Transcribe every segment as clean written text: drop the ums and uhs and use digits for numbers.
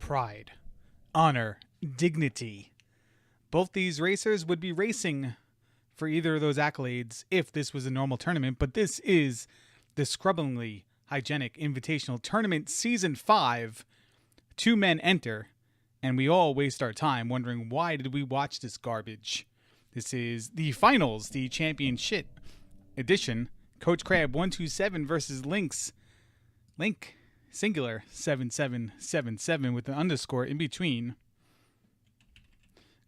pride, honor, dignity. Both these racers would be racing for either of those accolades if this was a normal tournament, but this is the Scrubbingly Hygienic Invitational Tournament Season 5. 2 men enter, and we all waste our time wondering why did we watch this garbage. This is the finals, the ChampionSHIT edition. Coach Crab 127 versus Link, singular 7777 with an underscore in between.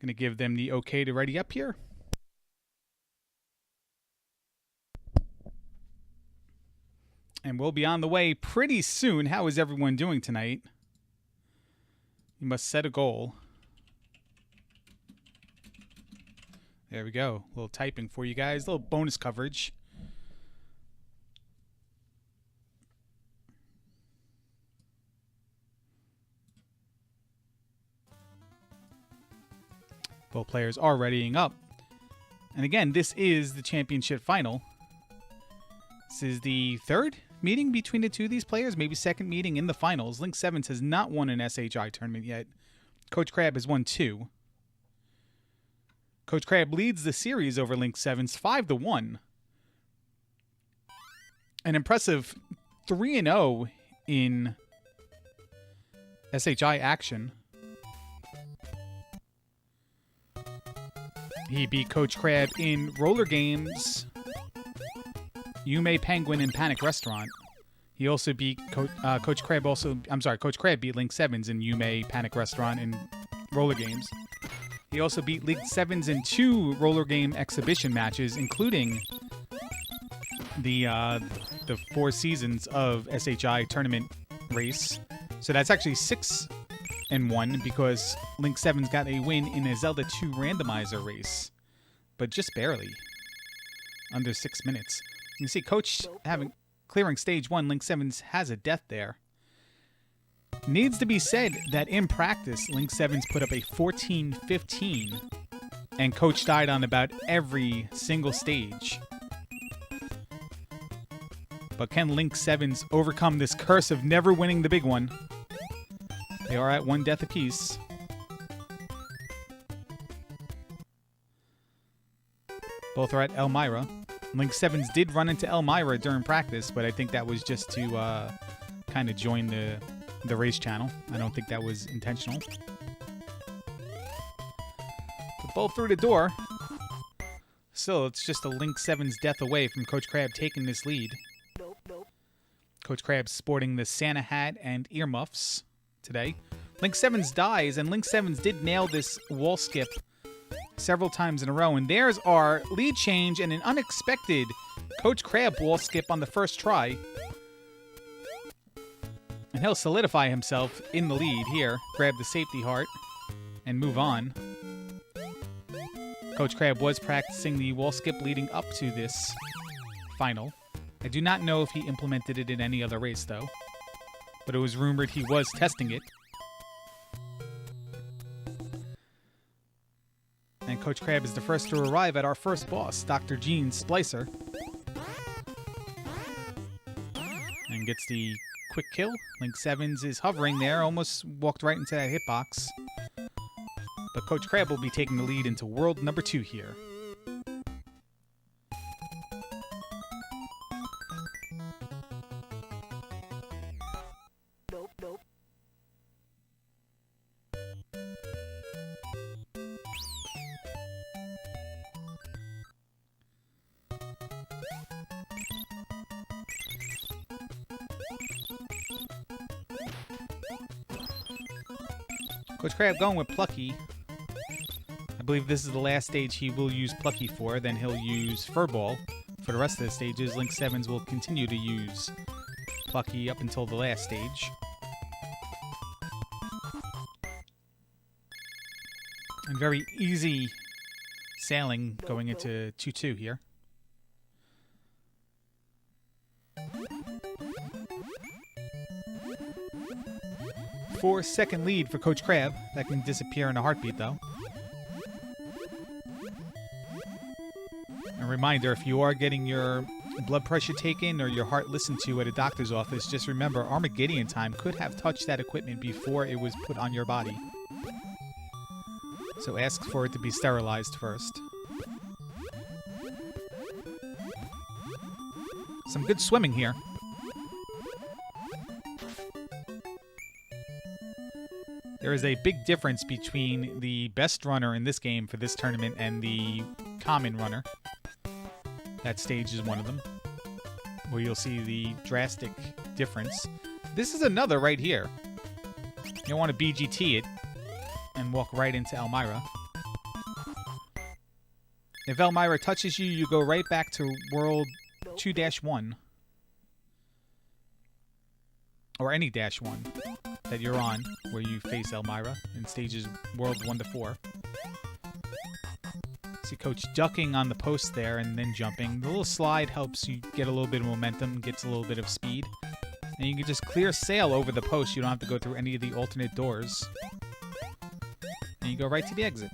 Gonna give them the okay to ready up here. And we'll be on the way pretty soon. How is everyone doing tonight? You must set a goal. There we go. A little typing for you guys. A little bonus coverage. Both players are readying up. And again, this is the championship final. This is the third meeting between the two of these players, maybe second meeting in the finals. Link Sevens has not won an SHI tournament yet. Coach Crab has won 2. Coach Crab leads the series over Link Sevens 5-1. An impressive 3-0 in SHI action. He beat Coach Crab in roller games, Yume Penguin, and Panic Restaurant. He also beat Coach Crab. Coach Crab beat Link Sevens in Yume, Panic Restaurant, and roller games. He also beat Link Sevens in 2 roller game exhibition matches, including the 4 seasons of SHI tournament race. So that's actually 6-1 because Link Sevens got a win in a Zelda 2 randomizer race, but just barely, under 6 minutes. You can see Coach clearing stage 1. Link Sevens has a death there. Needs to be said that in practice, Link Sevens put up a 14-15, and Coach died on about every single stage. But can Link Sevens overcome this curse of never winning the big one? They are at 1 death apiece. Both are at Elmira. Link Sevens did run into Elmira during practice, but I think that was just to kind of join the race channel. I don't think that was intentional. But both through the door. Still, it's just a Link Sevens death away from Coach Crab taking this lead. Coach Crab sporting the Santa hat and earmuffs today. Link Sevens dies, and Link Sevens did nail this wall skip several times in a row. And there's our lead change and an unexpected Coach Crab wall skip on the first try. And he'll solidify himself in the lead here. Grab the safety heart and move on. Coach Crab was practicing the wall skip leading up to this final. I do not know if he implemented it in any other race, though. But it was rumored he was testing it. And Coach Crab is the first to arrive at our first boss, Dr. Gene Splicer. And gets the quick kill. Link Sevens is hovering there, almost walked right into that hitbox. But Coach Crab will be taking the lead into world number 2 here. Coach Crab going with Plucky. I believe this is the last stage he will use Plucky for. Then he'll use Furball for the rest of the stages. Link Sevens will continue to use Plucky up until the last stage. And very easy sailing going into 2-2 here. Four-second lead for Coach Crab. That can disappear in a heartbeat, though. A reminder, if you are getting your blood pressure taken or your heart listened to at a doctor's office, just remember Armageddon time could have touched that equipment before it was put on your body. So ask for it to be sterilized first. Some good swimming here. There is a big difference between the best runner in this game for this tournament and the common runner. That stage is one of them, where you'll see the drastic difference. This is another right here. You want to BGT it and walk right into Elmira. If Elmira touches you, you go right back to World 2-1. Or any -1 that you're on, where you face Elmira in stages World 1 to 4. See Coach ducking on the post there and then jumping. The little slide helps you get a little bit of momentum, gets a little bit of speed. And you can just clear sail over the post. You don't have to go through any of the alternate doors. And you go right to the exit.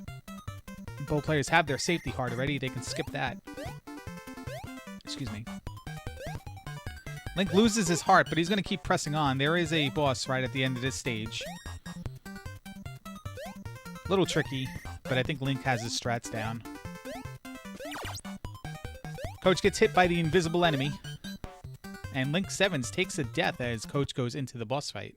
Both players have their safety heart already. They can skip that. Excuse me. Link loses his heart, but he's going to keep pressing on. There is a boss right at the end of this stage. Little tricky, but I think Link has his strats down. Coach gets hit by the invisible enemy. And Link Sevens takes a death as Coach goes into the boss fight.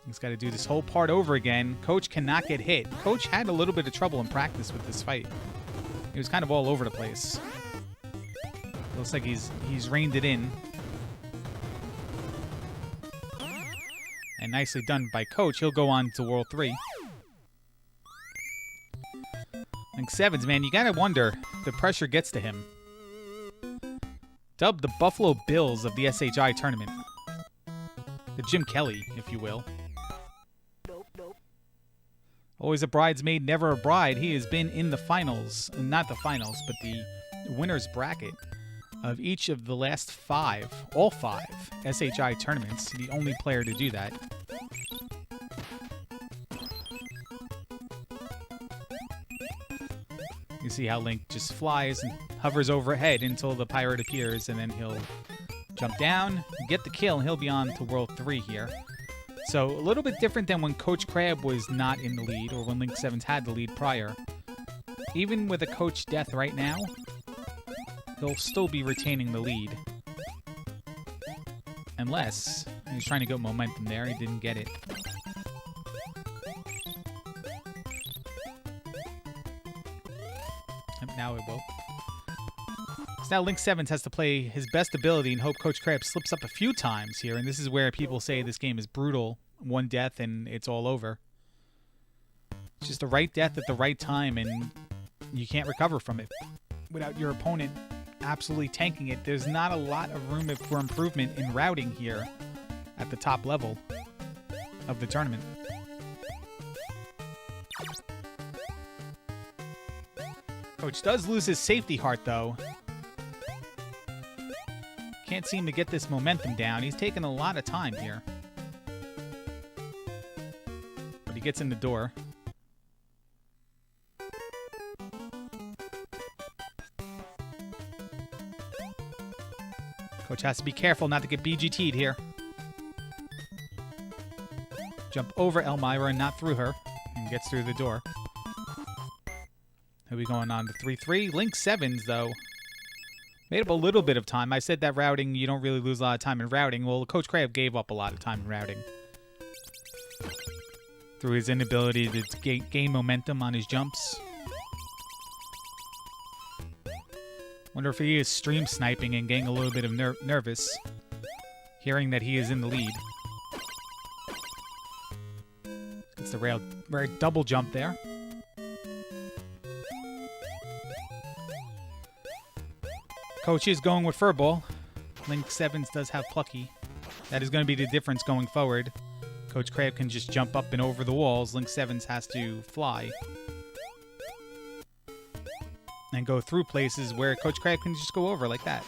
He's got to do this whole part over again. Coach cannot get hit. Coach had a little bit of trouble in practice with this fight. He was kind of all over the place. Looks like he's reined it in. And nicely done by Coach. He'll go on to World 3. Link Sevens, man, you gotta wonder if the pressure gets to him. Dubbed the Buffalo Bills of the SHI tournament. The Jim Kelly, if you will. Always a bridesmaid, never a bride. He has been in the finals. Not the finals, but the winner's bracket of each of the last 5, all 5 SHI tournaments. The only player to do that. You see how Link just flies and hovers overhead until the pirate appears, and then he'll jump down, get the kill, and he'll be on to World 3 here. So a little bit different than when Coach Crab was not in the lead, or when Link Sevens had the lead prior. Even with a Coach death right now, he'll still be retaining the lead. Unless he's trying to get momentum there, he didn't get it. Now it will. So now Link Sevens has to play his best ability and hope Coach Crab slips up a few times here, and this is where people say this game is brutal. One death and it's all over. It's just the right death at the right time, and you can't recover from it without your opponent absolutely tanking it. There's not a lot of room for improvement in routing here at the top level of the tournament. Coach does lose his safety heart, though. Can't seem to get this momentum down. He's taking a lot of time here. But he gets in the door. Coach has to be careful not to get BGT'd here. Jump over Elmira and not through her. And gets through the door. He'll be going on to 3-3. Link Sevens, though, made up a little bit of time. I said that routing, you don't really lose a lot of time in routing. Well, Coach Crab gave up a lot of time in routing. Through his inability to gain momentum on his jumps. Wonder if he is stream sniping and getting a little bit of nervous, hearing that he is in the lead. It's the rail double jump there. Coach is going with Furball. Link Sevens does have Plucky. That is going to be the difference going forward. Coach Crab can just jump up and over the walls. Link Sevens has to fly. And go through places where Coach Crab can just go over like that.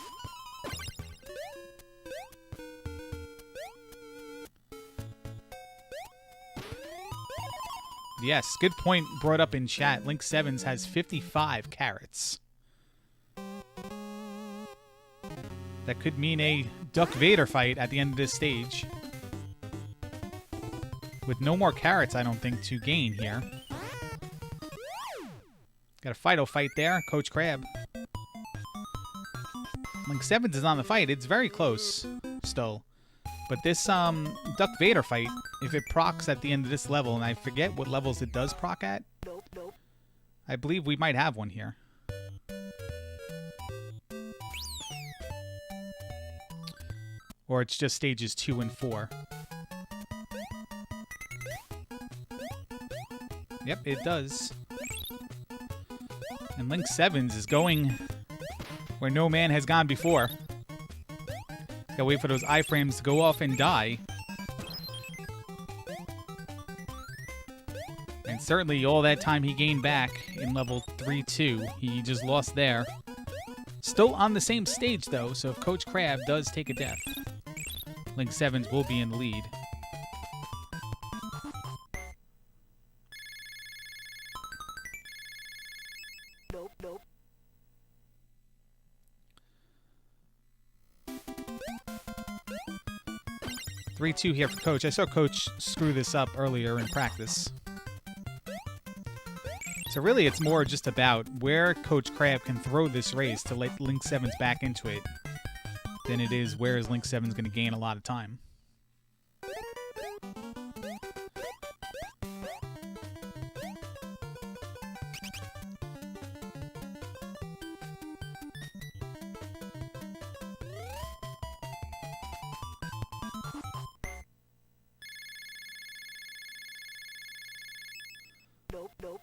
Yes, good point brought up in chat. Link Sevens has 55 carats. That could mean a Duck Vader fight at the end of this stage. With no more carrots, I don't think, to gain here. Got a Fido fight there. Coach Crab. Link 7's is on the fight. It's very close still. But this Duck Vader fight, if it procs at the end of this level, and I forget what levels it does proc at, I believe we might have one here. Or it's just stages 2 and 4. Yep, it does. And Link 7's is going where no man has gone before. Gotta wait for those iframes to go off and die. And certainly all that time he gained back in level 3-2, he just lost there. Still on the same stage though, so if Coach Crab does take a death, Link 7's will be in the lead. Nope. 3-2 here for Coach. I saw Coach screw this up earlier in practice. So really it's more just about where Coach Crab can throw this race to let Link 7's back into it than it is where is Link 7's going to gain a lot of time. Nope.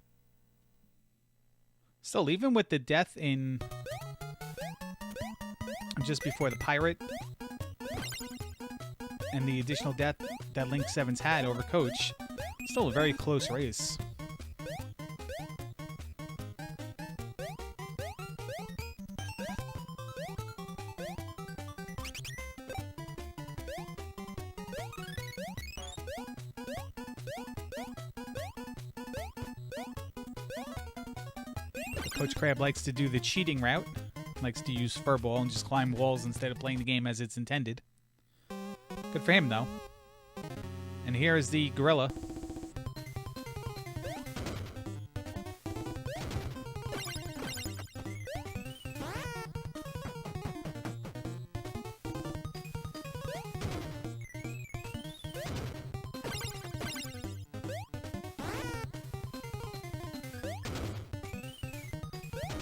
Still, even with the death in just before the pirate and the additional death that Link 7's had over Coach, still a very close race. Coach Crab likes to do the cheating route. Likes to use Furball and just climb walls instead of playing the game as it's intended. Good for him, though. And here is the gorilla.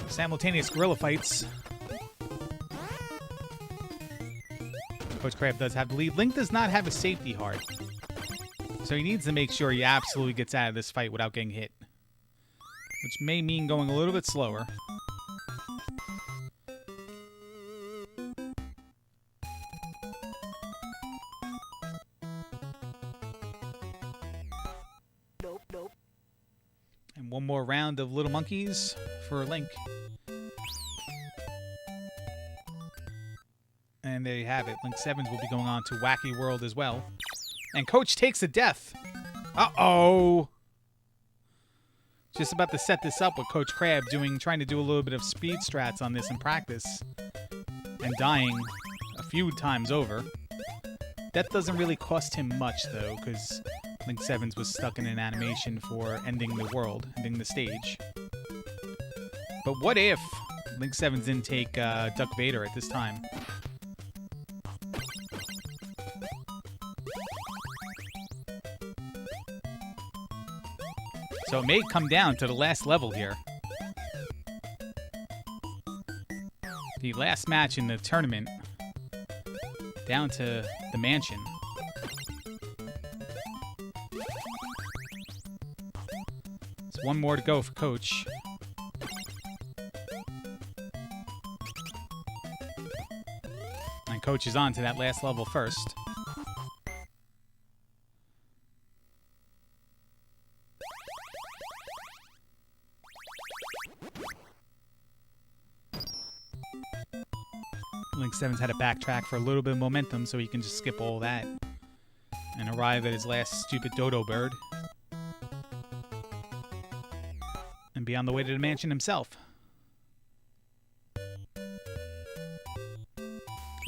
Simultaneous gorilla fights. Coach Crab does have the lead. Link does not have a safety heart, so he needs to make sure he absolutely gets out of this fight without getting hit, which may mean going a little bit slower. Nope. And one more round of little monkeys for Link. And there you have it. Link 7's will be going on to Wacky World as well. And Coach takes a death. Uh-oh. Just about to set this up with Coach Crab trying to do a little bit of speed strats on this in practice. And dying a few times over. That doesn't really cost him much, though, because Link 7's was stuck in an animation for ending the world, ending the stage. But what if Link 7's didn't take Duck Vader at this time? So it may come down to the last level here. The last match in the tournament. Down to the mansion. There's one more to go for Coach. And Coach is on to that last level first. Link 7's had to backtrack for a little bit of momentum so he can just skip all that and arrive at his last stupid dodo bird and be on the way to the mansion himself.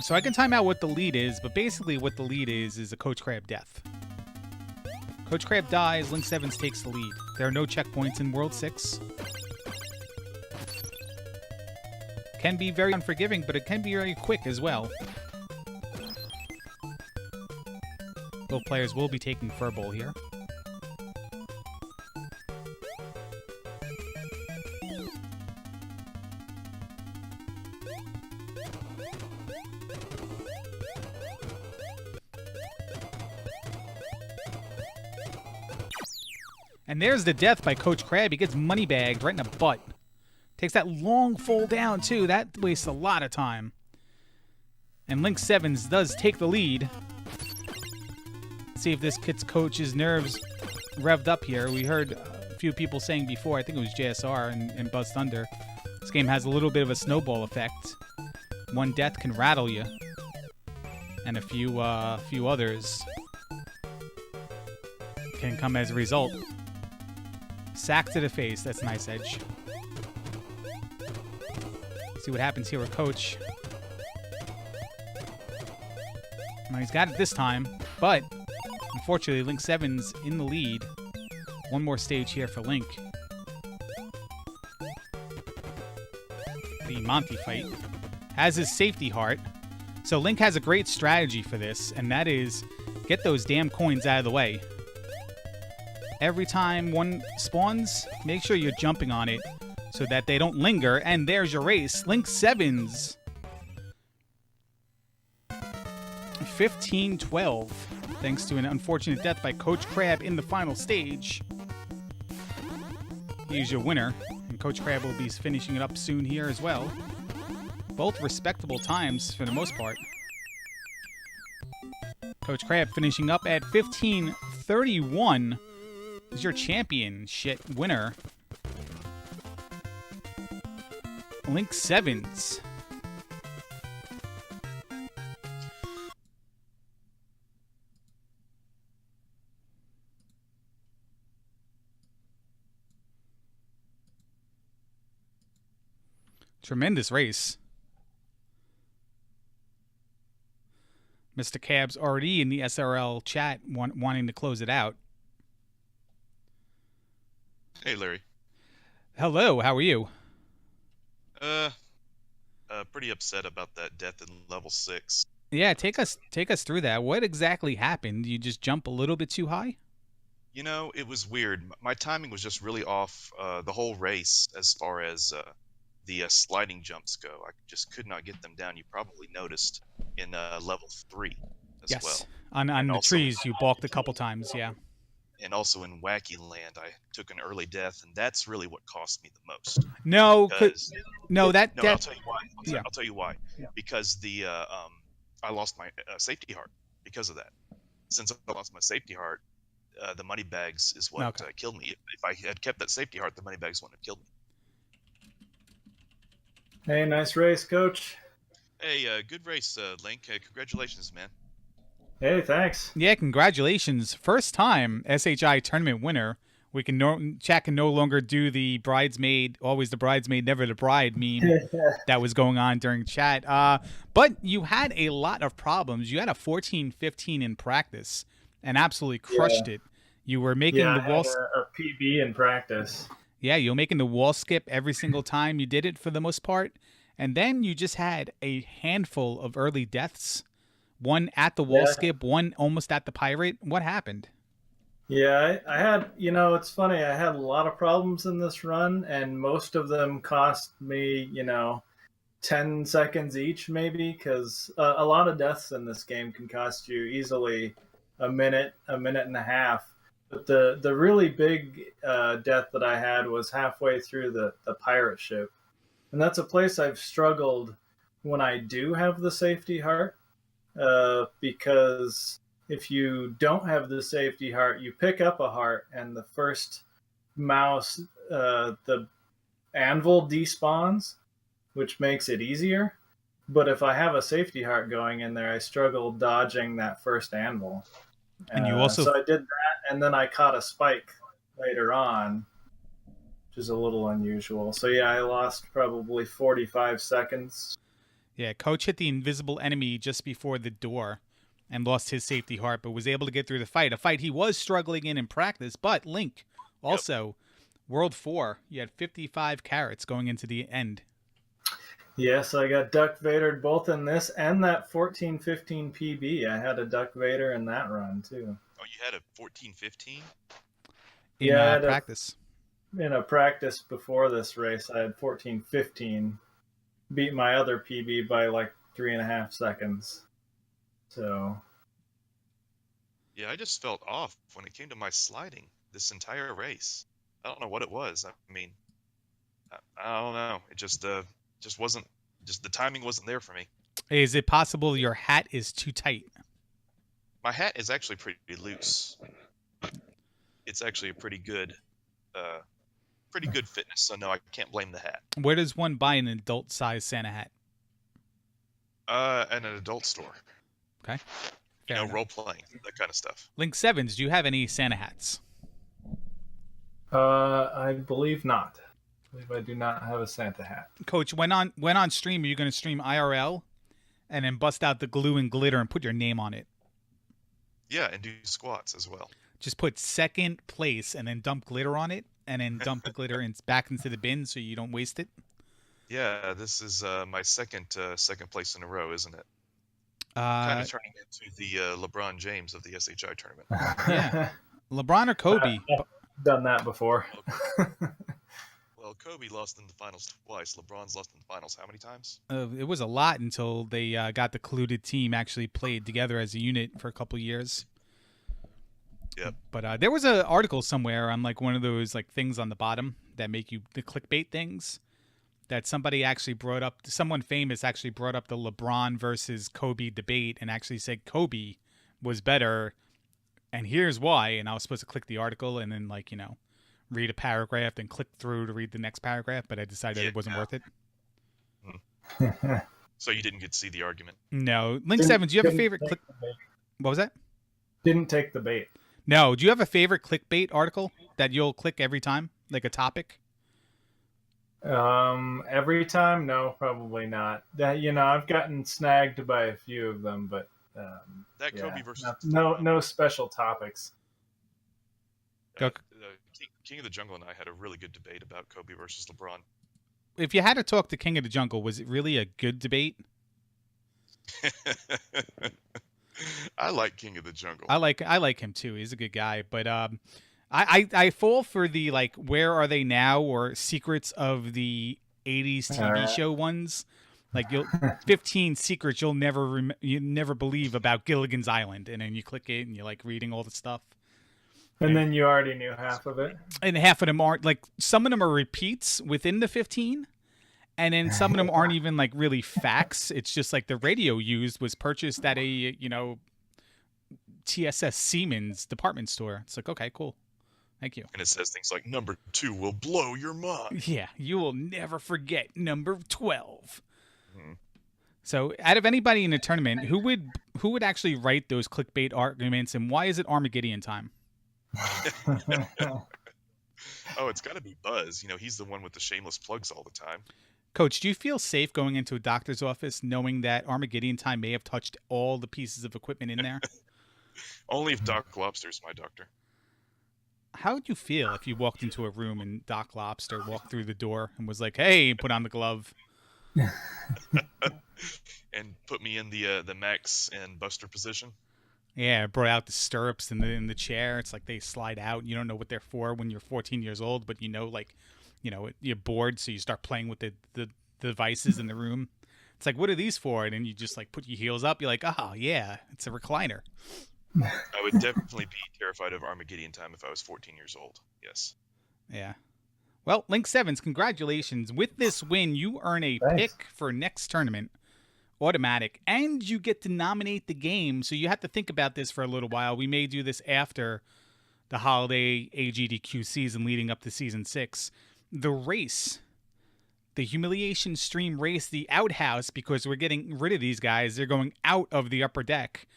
So I can time out what the lead is, but basically what the lead is a Coach Crab death. Coach Crab dies, Link Sevens takes the lead. There are no checkpoints in World 6. Can be very unforgiving, but it can be very quick as well. Both players will be taking Furball here. And there's the death by Coach Crab. He gets money bagged right in the butt. Takes that long fall down, too. That wastes a lot of time. And Link Sevens does take the lead. See if this gets Coach's nerves revved up here. We heard a few people saying before, I think it was JSR and Buzz Thunder, this game has a little bit of a snowball effect. One death can rattle you. And a few others can come as a result. Sack to the face. That's a nice edge. See what happens here with Coach. Well, he's got it this time, but unfortunately, Link Sevens in the lead. One more stage here for Link. The Monty fight has his safety heart. So Link has a great strategy for this, and that is get those damn coins out of the way. Every time one spawns, make sure you're jumping on it so that they don't linger. And there's your race. Link Sevens. 15-12. Thanks to an unfortunate death by Coach Crab in the final stage. He's your winner. And Coach Crab will be finishing it up soon here as well. Both respectable times for the most part. Coach Crab finishing up at 15-31. Is your ChampionSHIT winner. Link Sevens. Tremendous race. Mr. Cab's already in the SRL chat wanting to close it out. Hey, Larry. Hello, how are you? Pretty upset about that death in level 6. Yeah, take us through that. What exactly happened? You just jump a little bit too high? You know, it was weird. My timing was just really off the whole race as far as the sliding jumps go. I just could not get them down. You probably noticed in level 3 as well. Yes, on the trees you balked a couple times, yeah. And also in Wacky Land, I took an early death, and that's really what cost me the most. No, No, that I'll tell you why. Yeah. I'll tell you why. Yeah. Because I lost my safety heart because of that. Since I lost my safety heart, the money bags is what killed me. If I had kept that safety heart, the money bags wouldn't have killed me. Hey, nice race, Coach. Hey, good race, Link. Congratulations, man. Hey, thanks. Yeah, congratulations. First time SHI tournament winner. We can chat can no longer do the bridesmaid, always the bridesmaid, never the bride meme that was going on during chat. But you had a lot of problems. You had a 14-15 in practice and absolutely crushed it. You were making the wall a PB in practice. Yeah, you were making the wall skip every single time you did it for the most part. And then you just had a handful of early deaths. One at the wall skip, one almost at the pirate. What happened? Yeah, I had, it's funny. I had a lot of problems in this run, and most of them cost me, 10 seconds each, maybe, because a lot of deaths in this game can cost you easily a minute and a half. But the really big death that I had was halfway through the pirate ship. And that's a place I've struggled when I do have the safety heart. Because if you don't have the safety heart, you pick up a heart, and the first mouse, the anvil despawns, which makes it easier. But if I have a safety heart going in there, I struggle dodging that first anvil. And you also... So I did that, and then I caught a spike later on, which is a little unusual. So yeah, I lost probably 45 seconds. Yeah, Coach hit the invisible enemy just before the door and lost his safety heart, but was able to get through the fight. A fight he was struggling in practice. But Link, also, World 4, you had 55 carats going into the end. Yes, I got Duck Vader both in this and that 14-15 PB. I had a Duck Vader in that run, too. Oh, you had a 14-15? In practice. In a practice before this race, I had 14-15. Beat my other PB by like 3.5 seconds. So. Yeah, I just felt off when it came to my sliding this entire race. I don't know what it was. I mean, I don't know. It just wasn't. Just the timing wasn't there for me. Is it possible your hat is too tight? My hat is actually pretty loose. It's actually a pretty good fitness. So no, I can't blame the hat. Where does one buy an adult size Santa hat? At an adult store. Okay. You know, role playing, that kind of stuff. Link Sevens, do you have any Santa hats? I believe not. I believe I do not have a Santa hat. Coach, when on stream, are you going to stream IRL and then bust out the glue and glitter and put your name on it? Yeah, and do squats as well. Just put second place and then dump glitter on it and then dump the glitter back into the bin so you don't waste it. Yeah, this is my second place in a row, isn't it? Kind of turning into the LeBron James of the SHI tournament. Yeah. LeBron or Kobe? I've done that before. Well, Kobe lost in the finals twice. LeBron's lost in the finals how many times? It was a lot until they got the colluded team actually played together as a unit for a couple of years. Yep. But there was an article somewhere on like one of those like things on the bottom that make you the clickbait things that somebody actually brought up. Someone famous actually brought up the LeBron versus Kobe debate and actually said Kobe was better, and here's why. And I was supposed to click the article and then like read a paragraph and click through to read the next paragraph, but I decided it wasn't worth it. So you didn't get to see the argument? No. Link Sevens, do you have a favorite click? What was that? Didn't take the bait. No. Do you have a favorite clickbait article that you'll click every time, like a topic? Every time? No, probably not. That I've gotten snagged by a few of them, but that Kobe versus no special topics. King of the Jungle and I had a really good debate about Kobe versus LeBron. If you had to talk to King of the Jungle, was it really a good debate? I like King of the Jungle. I like him too. He's a good guy, but I fall for the like where are they now or secrets of the 80s TV show ones. Like 15 secrets you'll never believe about Gilligan's Island, and then you click it and you're like reading all the stuff. And then you already knew half of it. And half of them aren't like some of them are repeats within the 15. And then some of them aren't even like really facts. It's just like the radio used was purchased at a, TSS Siemens department store. It's like, okay, cool. Thank you. And it says things like number 2 will blow your mind. Yeah. You will never forget number 12. Mm-hmm. So out of anybody in the tournament, who would actually write those clickbait arguments, and why is it Armageddon time? Oh, it's got to be Buzz. He's the one with the shameless plugs all the time. Coach, do you feel safe going into a doctor's office knowing that Armageddon time may have touched all the pieces of equipment in there? Only if Doc Lobster's my doctor. How would you feel if you walked into a room and Doc Lobster walked through the door and was like, hey, put on the glove? And put me in the Max and Buster position? Yeah, brought out the stirrups in the chair. It's like they slide out. You don't know what they're for when you're 14 years old, but you're bored, so you start playing with the devices in the room. It's like, what are these for? And then you just like put your heels up. You're like, oh yeah, it's a recliner. I would definitely be terrified of Armageddon time if I was 14 years old. Yes. Yeah. Well, Link Sevens, congratulations. With this win, you earn a pick for next tournament. Automatic, and you get to nominate the game, so you have to think about this for a little while. We may do this after the holiday AGDQ season leading up to season 6. The race, the humiliation stream race, the outhouse, because we're getting rid of these guys. They're going out of the upper deck.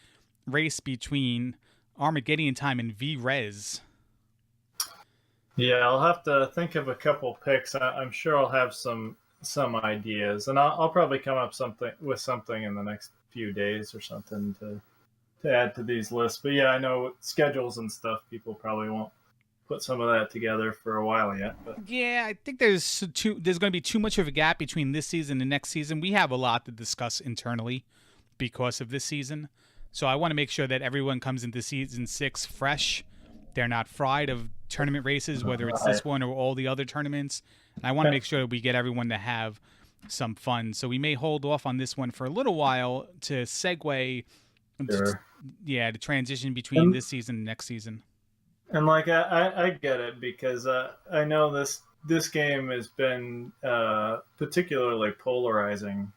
Race between Armageddon time and V-Res. Yeah, I'll have to think of a couple picks. I'm sure I'll have some some ideas, and I'll probably come up with something in the next few days or something to add to these lists. But yeah, I know schedules and stuff. People probably won't put some of that together for a while yet. But Yeah, I think there's going to be too much of a gap between this season and next season. We have a lot to discuss internally because of this season. So I want to make sure that everyone comes into season 6 fresh. They're not fried of tournament races, whether it's this one or all the other tournaments. And I want to make sure that we get everyone to have some fun. So we may hold off on this one for a little while to segue, sure. to transition between this season and next season. And like I get it, because I know this game has been particularly polarizing,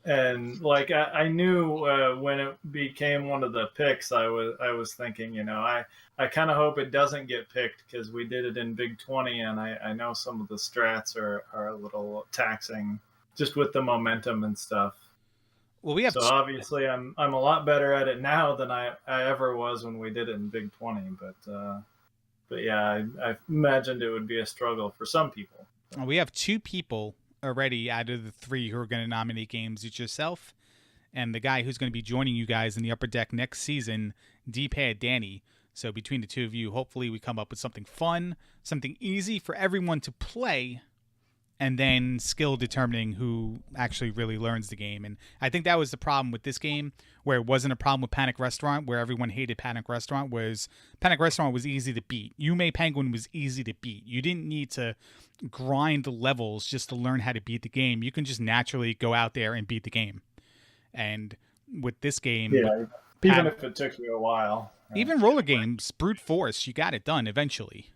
and like I knew when it became one of the picks, I was thinking, I kind of hope it doesn't get picked, because we did it in Big 20, and I know some of the strats are a little taxing just with the momentum and stuff. Well, we have so obviously I'm a lot better at it now than I ever was when we did it in Big 20, but yeah, I imagined it would be a struggle for some people. We have 2 people already out of the 3 who are going to nominate games. It's yourself and the guy who's going to be joining you guys in the upper deck next season, D-Pad Danny. So between the 2 of you, hopefully we come up with something fun, something easy for everyone to play, and then skill determining who actually really learns the game. And I think that was the problem with this game, where it wasn't a problem with Panic Restaurant, where everyone hated Panic Restaurant. Was Panic Restaurant was easy to beat. Yume Penguin was easy to beat. You didn't need to grind the levels just to learn how to beat the game. You can just naturally go out there and beat the game. And with this game, even if it took you a while, even roller games, brute force, you got it done eventually.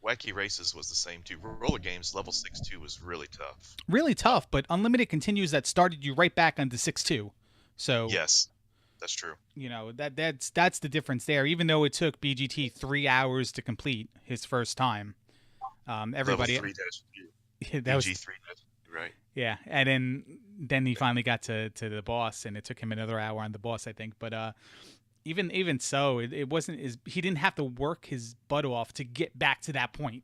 Wacky Races was the same too. Roller games, level 6-2 was really tough. Really tough, but Unlimited Continues that started you right back onto 6-2. So yes, that's true. That's the difference there. Even though it took BGT 3 hours to complete his first time, everybody level 3-2. that was BG3, right? Yeah, and then he finally got to the boss, and it took him another hour on the boss, I think. But even so, it wasn't he didn't have to work his butt off to get back to that point.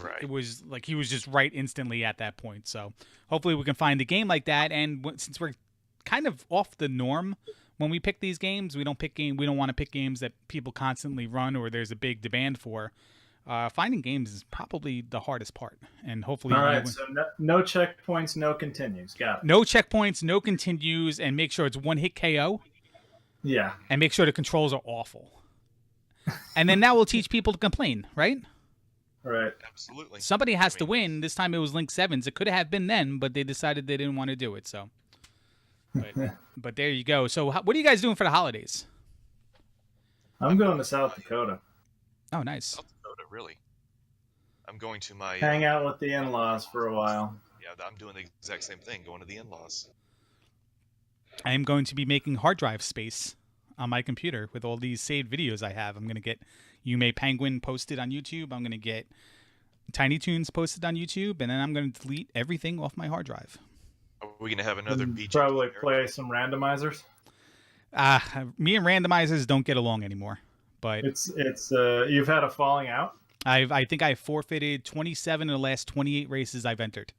Right. It was like he was just right instantly at that point. So hopefully we can find a game like that. And since we're kind of off the norm when we pick these games, we don't want to pick games that people constantly run or there's a big demand for. Finding games is probably the hardest part, and hopefully. All right, so no checkpoints, no continues. Got it. No checkpoints, no continues, and make sure it's one hit KO. Yeah. And make sure the controls are awful. And then that will teach people to complain, right? Right. Absolutely. Somebody has to win. This time it was Link 7s. It could have been then, but they decided they didn't want to do it. So, but there you go. So, what are you guys doing for the holidays? I'm going to South Dakota. Oh, nice. South Dakota, really? I'm going to my hang out with the in-laws for a while. Yeah, I'm doing the exact same thing, going to the in-laws. I am going to be making hard drive space on my computer with all these saved videos I have. I'm going to get Yume Penguin posted on YouTube. I'm going to get Tiny Toons posted on YouTube, and then I'm going to delete everything off my hard drive. Are we going to have another BG? Probably play some randomizers. Me and randomizers don't get along anymore. But it's you've had a falling out? I think I forfeited 27 of the last 28 races I've entered.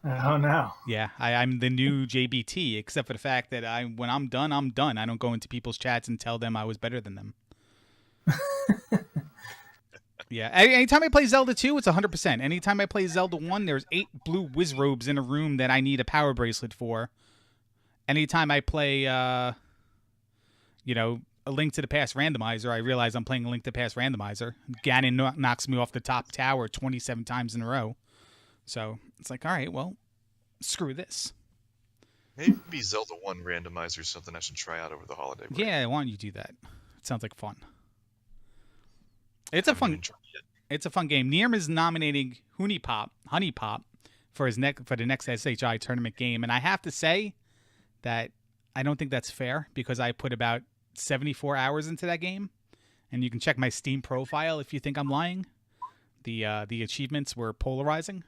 Oh no. Yeah, I'm the new JBT, except for the fact that when I'm done, I'm done. I don't go into people's chats and tell them I was better than them. Yeah, anytime I play Zelda 2, it's 100%. Anytime I play Zelda 1, there's 8 blue whiz robes in a room that I need a power bracelet for. Anytime I play, a Link to the Past randomizer, I realize I'm playing a Link to the Past randomizer. Ganon knocks me off the top tower 27 times in a row. So it's like, all right, well, screw this. Maybe Zelda 1 randomizer is something I should try out over the holiday break. Yeah, why don't you do that? It sounds like fun. It's a fun game. Nierm is nominating Honey Pop for the next SHI tournament game, and I have to say that I don't think that's fair because I put about 74 hours into that game, and you can check my Steam profile if you think I'm lying. The achievements were polarizing,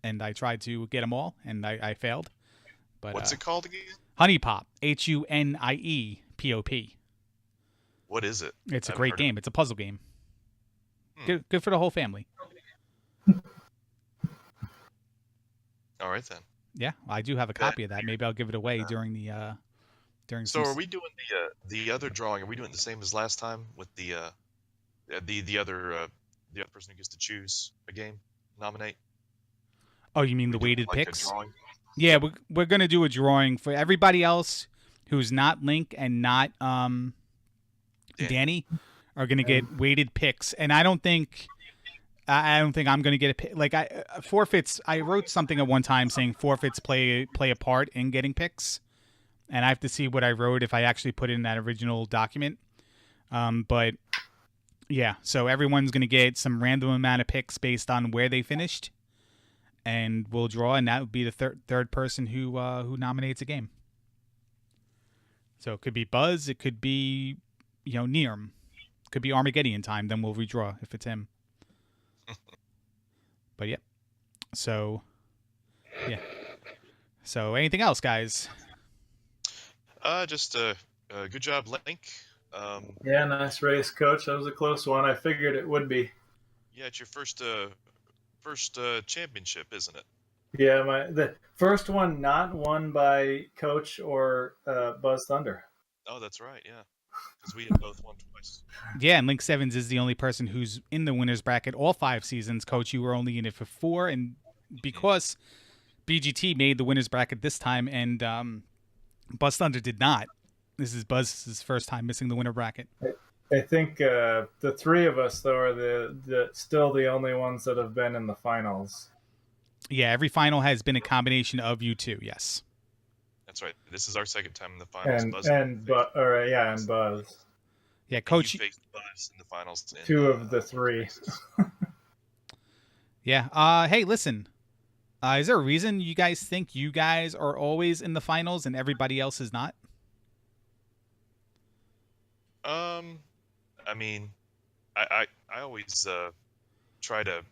and I tried to get them all, and I failed. But what's it called again? Honey Pop, HUNIEPOP. What is it? It's a great game. It's a puzzle game. Good for the whole family. All right then. Yeah, I do have a copy of that. Maybe I'll give it away during the during So some. are we doing the other drawing? Are we doing it the same as last time with the other person who gets to choose a game, nominate? Oh, you mean the We do weighted like a picks? drawing? Yeah, we're gonna do a drawing for everybody else who's not Link and not Danny are gonna get weighted picks, and I don't think I'm gonna get a pick. Like forfeits. I wrote something at one time saying forfeits play a part in getting picks, and I have to see what I wrote if I actually put it in that original document. But yeah, so everyone's gonna get some random amount of picks based on where they finished, and we'll draw, and that would be the third person who nominates a game. So it could be Buzz, it could be Nearm, it could be Armageddon time. Then we'll redraw if it's him. But yeah, so yeah. So anything else, guys? Just good job, Link. Yeah, nice race, Coach. That was a close one. I figured it would be. Yeah, it's your first championship, isn't it? Yeah, the first one not won by Coach or Buzz Thunder. Oh, that's right. Yeah, because we had both won twice. Yeah, and Link Sevens is the only person who's in the winners bracket all 5 seasons. Coach, you were only in it for 4, and because BGT made the winners bracket this time, and Buzz Thunder did not. This is Buzz's first time missing the winner bracket. I think the 3 of us, though, are still the only ones that have been in the finals. Yeah, every final has been a combination of you two. Yes. That's right. This is our second time in the finals. And Buzz and Buzz. Yeah, Coach. You faced Buzz in the finals. 2 of the 3. Yeah. Hey, listen. Is there a reason you guys think you guys are always in the finals and everybody else is not? I mean, I always try to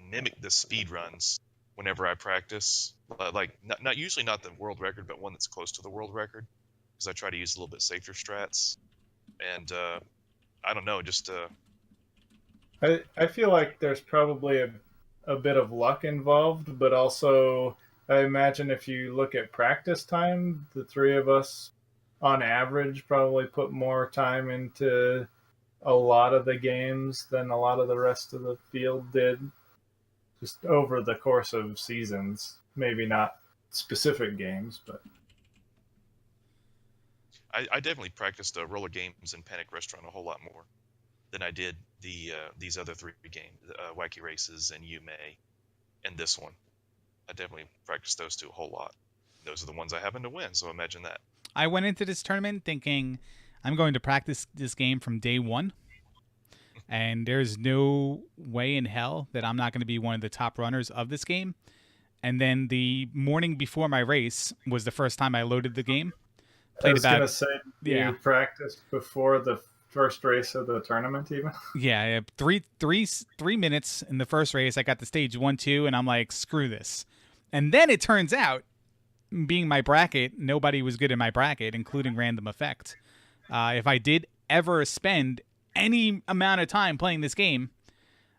mimic the speed runs whenever I practice. Like not usually not the world record, but one that's close to the world record, because I try to use a little bit safer strats. And I don't know, just I feel like there's probably a bit of luck involved, but also I imagine if you look at practice time, the 3 of us on average probably put more time into a lot of the games than a lot of the rest of the field did, just over the course of seasons. Maybe not specific games, but I definitely practiced roller games and Panic Restaurant a whole lot more than I did these other 3 games, Wacky Races and Yume, and this one. I definitely practiced those 2 a whole lot. Those are the ones I happen to win, so imagine that. I went into this tournament thinking I'm going to practice this game from day 1, and there's no way in hell that I'm not going to be one of the top runners of this game. And then the morning before my race was the first time I loaded the game. I was going to say, you practiced before the first race of the tournament even? Yeah, 3 minutes in the first race. I got to stage 1, 2, and I'm like, screw this. And then it turns out, being my bracket, nobody was good in my bracket, including Random Effect. If I did ever spend any amount of time playing this game,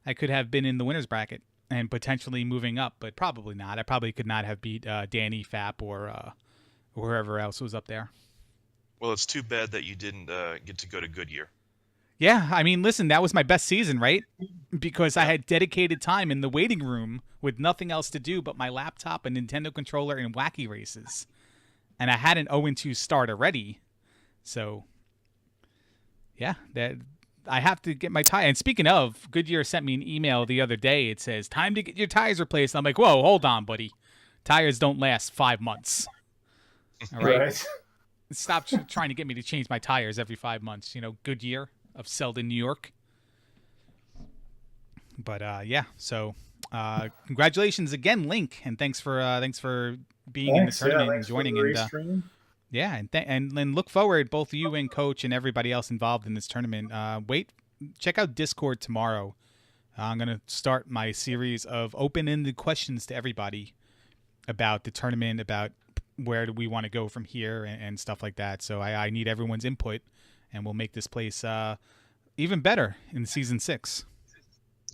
I could have been in the winner's bracket and potentially moving up, but probably not. I probably could not have beat Danny, Fap, or whoever else was up there. Well, it's too bad that you didn't get to go to Goodyear. Yeah, I mean, listen, that was my best season, right? Because I had dedicated time in the waiting room with nothing else to do but my laptop, a Nintendo controller, and Wacky Races. And I had an 0-2 start already. So, yeah, I have to get my tire. And speaking of, Goodyear sent me an email the other day. It says, time to get your tires replaced. I'm like, whoa, hold on, buddy. Tires don't last 5 months. All right? Stop trying to get me to change my tires every 5 months. Goodyear of Selden, New York. But yeah, so congratulations again, Link, and thanks for being in the tournament and joining. And and then look forward, both you and Coach and everybody else involved in this tournament. Check out Discord tomorrow. I'm gonna start my series of open-ended questions to everybody about the tournament, about where do we want to go from here, and stuff like that. So I need everyone's input, and we'll make this place even better in season 6.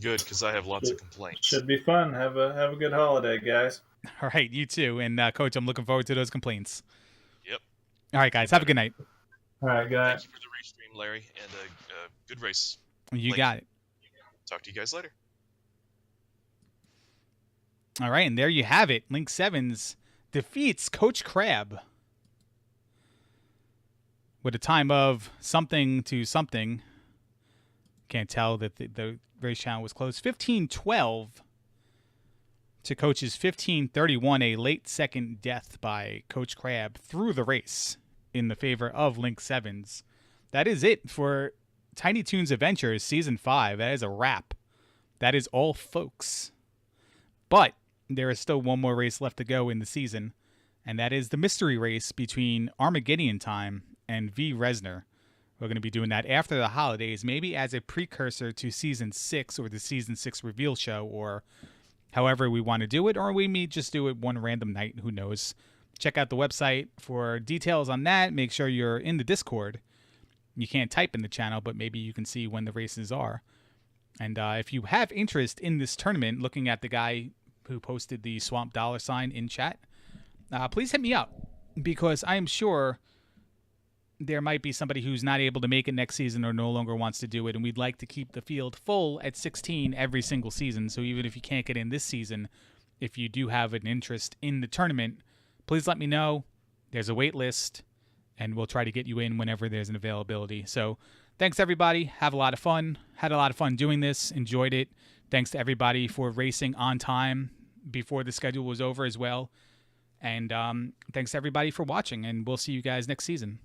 Good, because I have lots of complaints. Should be fun. Have a good holiday, guys. All right, you too. And Coach, I'm looking forward to those complaints. Yep. All right, guys, have a good night. All right, go ahead. Thank you for the race stream, Larry, and good race. You Link. got it. Talk to you guys later. All right, and there you have it. Link Sevens defeats Coach Crab with a time of something to something. Can't tell that the race channel was closed. 15:12 to Coach's 15:31, a late second death by Coach Crab through the race in the favor of Link Sevens. That is it for Tiny Toons Adventures Season 5. That is a wrap. That is all, folks. But there is still one more race left to go in the season, and that is the mystery race between Armageddon Time and V. Resner. We're going to be doing that after the holidays, maybe as a precursor to Season 6 or the Season 6 reveal show, or however we want to do it, or we may just do it one random night. Who knows? Check out the website for details on that. Make sure you're in the Discord. You can't type in the channel, but maybe you can see when the races are. And if you have interest in this tournament, looking at the guy who posted the Swamp $ sign in chat, please hit me up, because I am sure there might be somebody who's not able to make it next season or no longer wants to do it, and we'd like to keep the field full at 16 every single season. So even if you can't get in this season, if you do have an interest in the tournament, please let me know. There's a wait list, and we'll try to get you in whenever there's an availability. So thanks, everybody. Have a lot of fun. Had a lot of fun doing this. Enjoyed it. Thanks to everybody for racing on time before the schedule was over as well. And thanks to everybody for watching, and we'll see you guys next season.